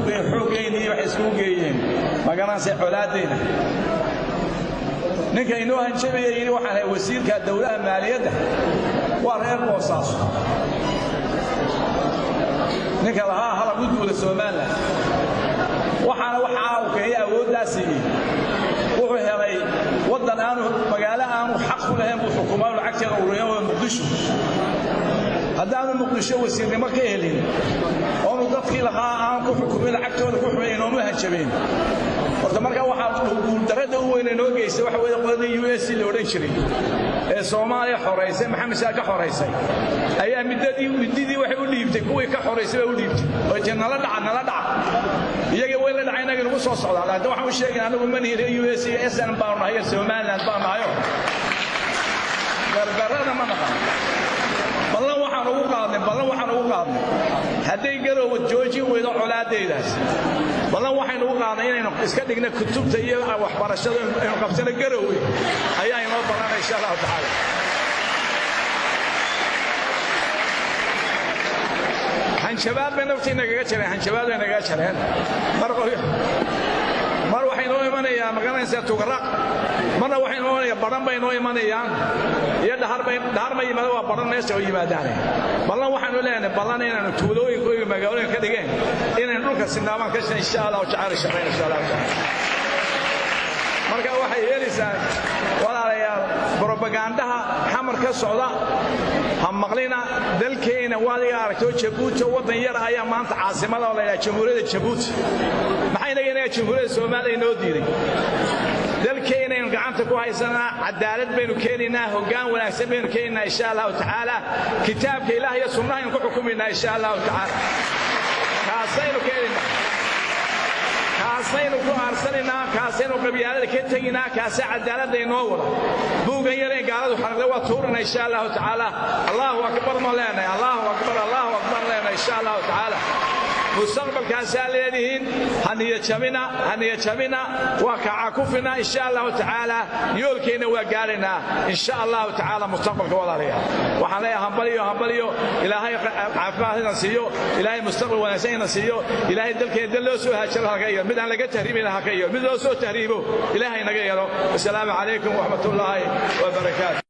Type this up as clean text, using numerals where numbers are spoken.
geeyeen xooggeynii waxay isku geeyeen maganaanse colaadeyna ninka inoo hanjabayay waxaan ahay wasiirka dawladda maaliyadda waa reer Boosaaso ninka lahaa hala gudbooda Soomaaliland waxaana waxa uu keenay awooddaasi wuxuu helay wadan aanu magaalo aanu xaq u lahayn buu xukuumaha lacagteeda u reeyay Muqdisho haddaanu Muqdisho wasiirnimo ka helin oo dadkii lahaa aan ku xukuumay lacagtooda ku xumeeyeen oo ma hanjabeen horta marka waxa uu darada u weyn inoo geystay waxa weeye qodobada US la oran jiray ee Soomaaliya xoreysay Maxamed Saad ka xoreysay ayaa midadii waxay u dhiibtay kuwii ka xoreysay u dhiibtay oo janala dhaca iyaga way la dhacayna inuu soo socdaa laakiin waxaan u sheegay anigu ma nihiray US iyo SN baan nahay Soomaaliland baan nahay gargarada ma naqan ballan waxaan ugu qaadnay haday garoobo joojin weydo colaadeedaas ballan waxaynu ugu qaadnay inaynu iska dhigna kutubta iyo waxbarashada inuu qabsano garoowe ayaa inoo baranay insha Allah taala hanjabaad bay naftiina kaga jireen mar waxaynu imanayaan magaranaysa tugaraq marna waxaynu imanayaan baran baynu imanayaan iyo dhahar ma yimaado waa baran meesha oo yimaadaan ballan waxaanu leenahay ballan inaanu tuulooyinka iyo magaalooyinka ka dhigeen inaan dhulka sinaaban ka shaqeyn insha Allah shaqeyn insha Allah marka waxay yeelaysaa walaalayaal propagandaha xamar ka socda maqlina dalkeena waliga aragto Djibouti wadan yar ayaa maanta caasimada oo la yiraahdo Jamhuuriyadda Djibouti maxay naga Jamhuuriyadda Soomaaliya inoo diiday dalkeena in gacanta ku haysanaa cadaalad baynu keeninaa hoggaan wanaagsan baynu keeninaa insha Allah taala kitaabka Ilaahay iyo sunnada ku xukuminaa insha Allah taala kaasaynu ku arsaninaa kaasaynu qabyaalada ka taginaa kaasa cadaalada inoo wada buugan yareen gaaladu xarqada waa tuurina insha Allah taala Allahu akbar mawlana Allahu akbar lana insha Allah taala mustaqbalkaas leedihiin haniya jamina waa ka caakufina insha Allah taala yoolkeena waa gaalina insha Allah taala mustaqbalka walaalayaal waxaan leeyahay hambaliyo ilaahay caafimaadna siiyo ilaahay mustaqbal wanaagsan siiyo ilaahay dalkeena loo soo haajiro halka iyo mid aan laga tahriibin halka iyo mid loo soo tahriibo ilaahay naga yeelo assalaamu alaykum wa rahmatullahi wa barakaatuh